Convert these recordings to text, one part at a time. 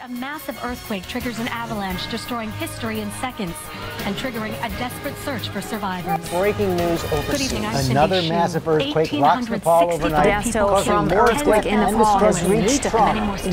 A massive earthquake triggers an avalanche, destroying history in seconds and triggering a desperate search for survivors. Breaking news overseas. Another massive earthquake rocks Nepal overnight. Deaths from earthquake in Nepal has reached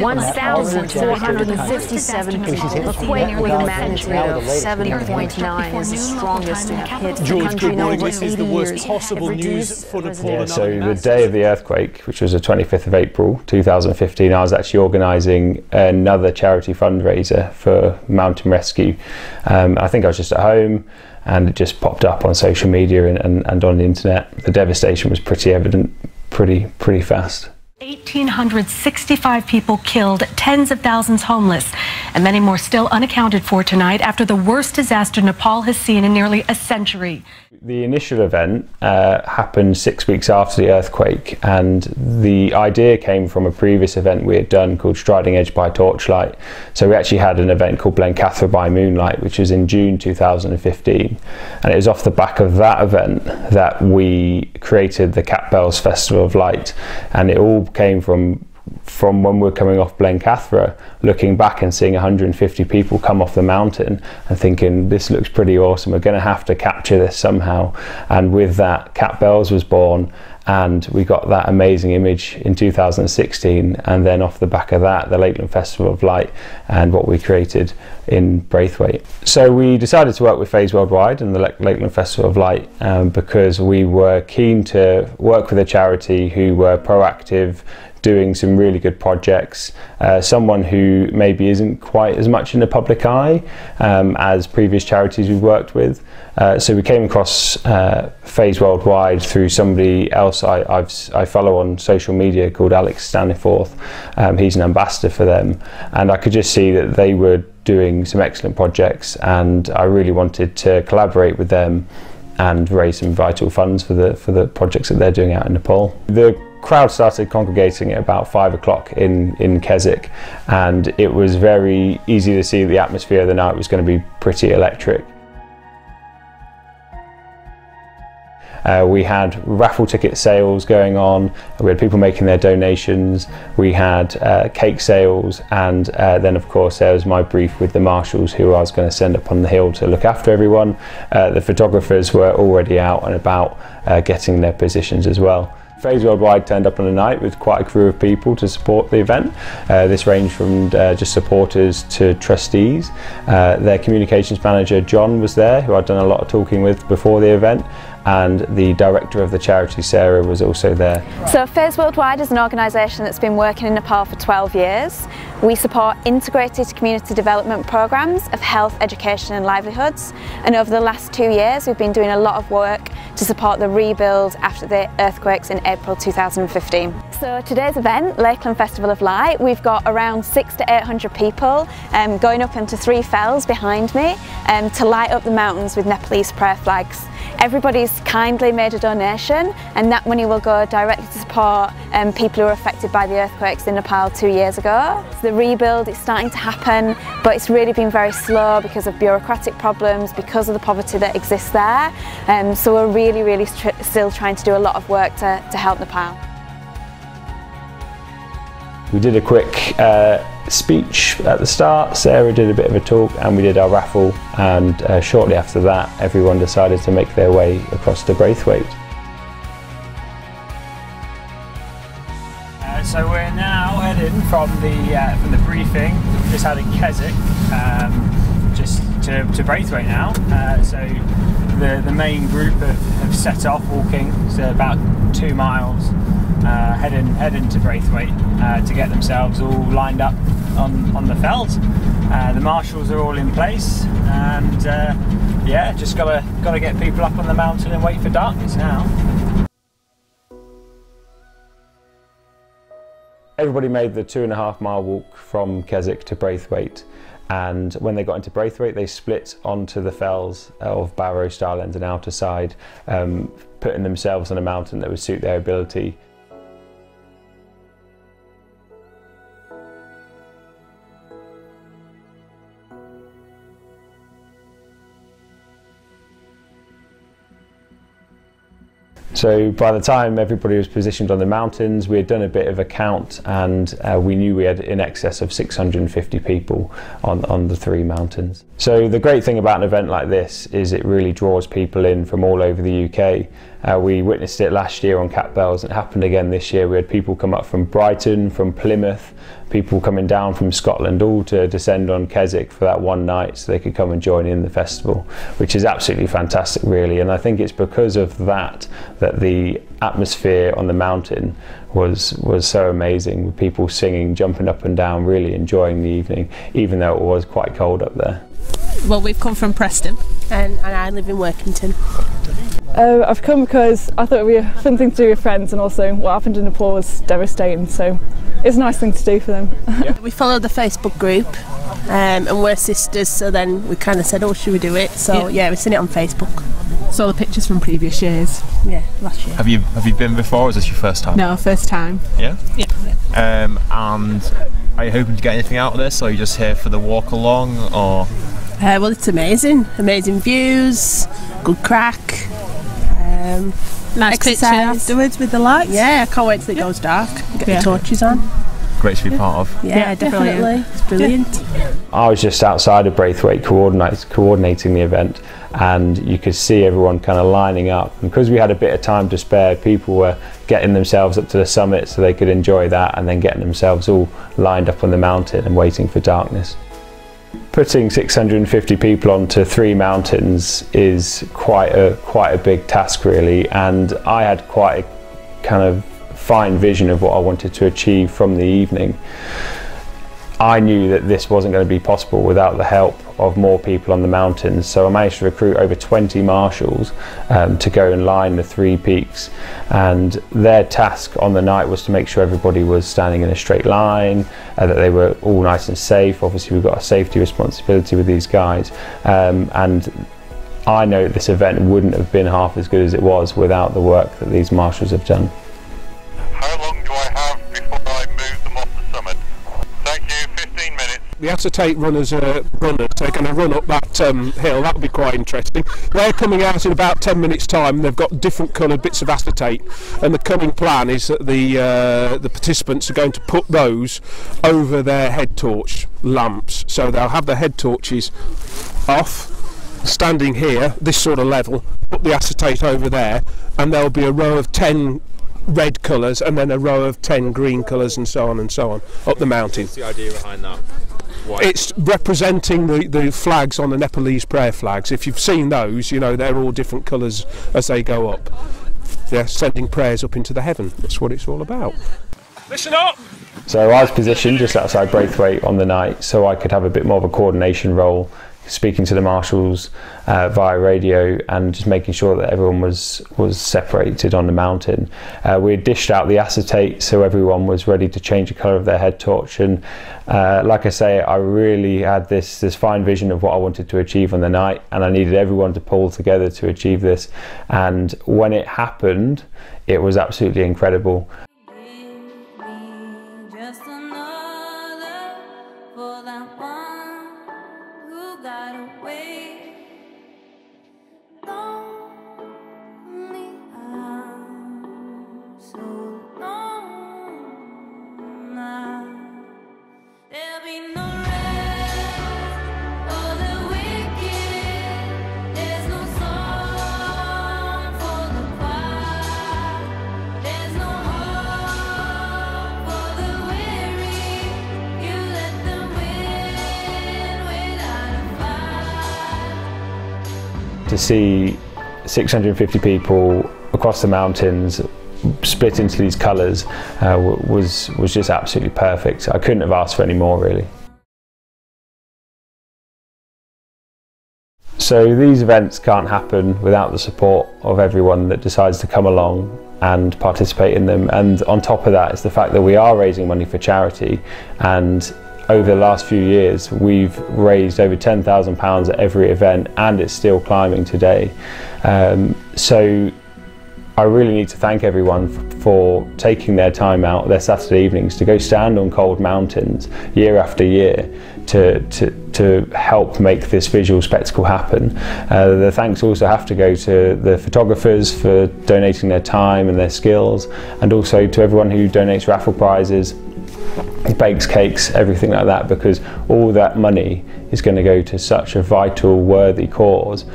1,457 people. A quake with a magnitude of 7.9 is the strongest to have hit the country in over 80 is the worst years. possible news for Nepal. Yeah, so the day of the earthquake, which was the 25th of April 2015, I was actually organising another charity fundraiser for mountain rescue. I think I was just at home and it just popped up on social media and on the internet. The devastation was pretty evident pretty fast. 1,865 people killed, tens of thousands homeless, and many more still unaccounted for tonight after the worst disaster Nepal has seen in nearly a century. The initial event happened 6 weeks after the earthquake, and the idea came from a previous event we had done called Striding Edge by Torchlight. So we actually had an event called Blencathra by Moonlight, which was in June 2015, and it was off the back of that event that we created the Bells Festival of Light, and it all came from when we were coming off Blencathra, looking back and seeing 150 people come off the mountain and thinking, this looks pretty awesome, we're going to have to capture this somehow. And with that, Cat Bells was born, and we got that amazing image in 2016, and then off the back of that, the Lakeland Festival of Light and what we created in Braithwaite. So we decided to work with Phase Worldwide and the Lakeland Festival of Light because we were keen to work with a charity who were proactive, doing some really good projects, someone who maybe isn't quite as much in the public eye as previous charities we've worked with. So we came across Phase Worldwide through somebody else I follow on social media called Alex Staniforth. He's an ambassador for them, and I could just see that they were doing some excellent projects, and I really wanted to collaborate with them and raise some vital funds for the projects that they're doing out in Nepal. The crowd started congregating at about 5 o'clock in Keswick, and it was very easy to see the atmosphere of the night was going to be pretty electric. We had raffle ticket sales going on, we had people making their donations, we had cake sales, and then of course there was my brief with the marshals who I was going to send up on the hill to look after everyone. The photographers were already out and about getting their positions as well. Phase Worldwide turned up on the night with quite a crew of people to support the event. This ranged from just supporters to trustees. Their communications manager John was there, who I'd done a lot of talking with before the event, and the director of the charity, Sarah, was also there. So Phase Worldwide is an organisation that's been working in Nepal for 12 years. We support integrated community development programmes of health, education and livelihoods, and over the last 2 years we've been doing a lot of work to support the rebuild after the earthquakes in April 2015. So today's event, Lakeland Festival of Light, we've got around 600 to 800 people going up into 3 fells behind me to light up the mountains with Nepalese prayer flags. Everybody's kindly made a donation, and that money will go directly to support people who were affected by the earthquakes in Nepal 2 years ago. So the rebuild is starting to happen, but it's really been very slow because of bureaucratic problems, because of the poverty that exists there. So we're really still trying to do a lot of work to help Nepal. We did a quick speech at the start, Sarah did a bit of a talk, and we did our raffle, and shortly after that everyone decided to make their way across to Braithwaite. So we're now heading from the briefing we just had in Keswick just to Braithwaite now. So the main group have set off walking, so about 2 miles, heading to Braithwaite to get themselves all lined up on the felt. The marshals are all in place, and yeah, just gotta get people up on the mountain and wait for darkness now. Everybody made the 2.5 mile walk from Keswick to Braithwaite, and when they got into Braithwaite they split onto the fells of Barrow, Starland and Outer Side, putting themselves on a mountain that would suit their ability. So by the time everybody was positioned on the mountains, we had done a bit of a count, and we knew we had in excess of 650 people on the 3 mountains. So the great thing about an event like this is it really draws people in from all over the UK. We witnessed it last year on Cat Bells, and it happened again this year. We had people come up from Brighton, from Plymouth, people coming down from Scotland, all to descend on Keswick for that one night so they could come and join in the festival, which is absolutely fantastic really. And I think it's because of that that the atmosphere on the mountain was so amazing, with people singing, jumping up and down, really enjoying the evening, even though it was quite cold up there. Well, we've come from Preston and I live in Workington. I've come because I thought it would be a fun thing to do with friends, and also what happened in Nepal was devastating, so it's a nice thing to do for them. Yeah. We follow the Facebook group and we're sisters, so then we kind of said, oh, should we do it? So yeah, we've seen it on Facebook. Saw the pictures from previous years. Yeah, last year. Have you been before, or is this your first time? No, first time. Yeah? Yeah. And are you hoping to get anything out of this, or are you just here for the walk along, or...? Well, it's amazing views, good crack, nice exercise picture afterwards with the lights. Yeah, I can't wait till it goes dark. Get the torches on. Great to be part of. Yeah, definitely. It's brilliant. I was just outside of Braithwaite coordinating the event, and you could see everyone kind of lining up, and because we had a bit of time to spare, people were getting themselves up to the summit so they could enjoy that, and then getting themselves all lined up on the mountain and waiting for darkness. Putting 650 people onto 3 mountains is quite a big task really, and I had quite a kind of fine vision of what I wanted to achieve from the evening. I knew that this wasn't going to be possible without the help of more people on the mountains, so I managed to recruit over 20 marshals to go and line the 3 peaks, and their task on the night was to make sure everybody was standing in a straight line, that they were all nice and safe. Obviously we've got a safety responsibility with these guys, and I know that this event wouldn't have been half as good as it was without the work that these marshals have done. How long do I have before I move them off the summit? Thank you, 15 minutes. The acetate runners are runners, they're going to run up that hill. That'll be quite interesting. They're coming out in about 10 minutes time. They've got different coloured bits of acetate, and the cunning plan is that the participants are going to put those over their head torch lamps. So they'll have their head torches off, standing here, this sort of level, put the acetate over there, and there'll be a row of 10 red colours and then a row of 10 green colours, and so on up the mountain. What's the idea behind that? Why? It's representing the flags on the Nepalese prayer flags. If you've seen those, you know they're all different colours as they go up. They're sending prayers up into the heaven. That's what it's all about. Listen up! So I was positioned just outside Braithwaite on the night so I could have a bit more of a coordination role, speaking to the marshals via radio and just making sure that everyone was separated on the mountain. We had dished out the acetate so everyone was ready to change the colour of their head torch, and like I say, I really had this fine vision of what I wanted to achieve on the night, and I needed everyone to pull together to achieve this, and when it happened it was absolutely incredible. To see 650 people across the mountains split into these colours was just absolutely perfect. I couldn't have asked for any more really. So these events can't happen without the support of everyone that decides to come along and participate in them, and on top of that is the fact that we are raising money for charity, and over the last few years we've raised over £10,000 at every event, and it's still climbing today. So I really need to thank everyone for taking their time out, their Saturday evenings, to go stand on cold mountains year after year to help make this visual spectacle happen. The thanks also have to go to the photographers for donating their time and their skills, and also to everyone who donates raffle prizes, bakes cakes, everything like that, because all that money is going to go to such a vital, worthy cause.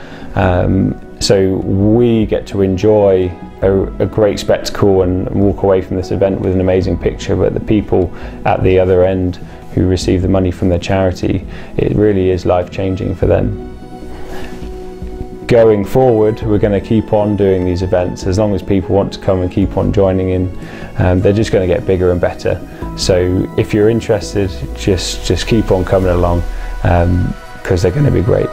So we get to enjoy a great spectacle and walk away from this event with an amazing picture, but the people at the other end who receive the money from their charity, it really is life-changing for them. Going forward, we're going to keep on doing these events as long as people want to come and keep on joining in. They're just going to get bigger and better. So if you're interested, just keep on coming along, because they're going to be great.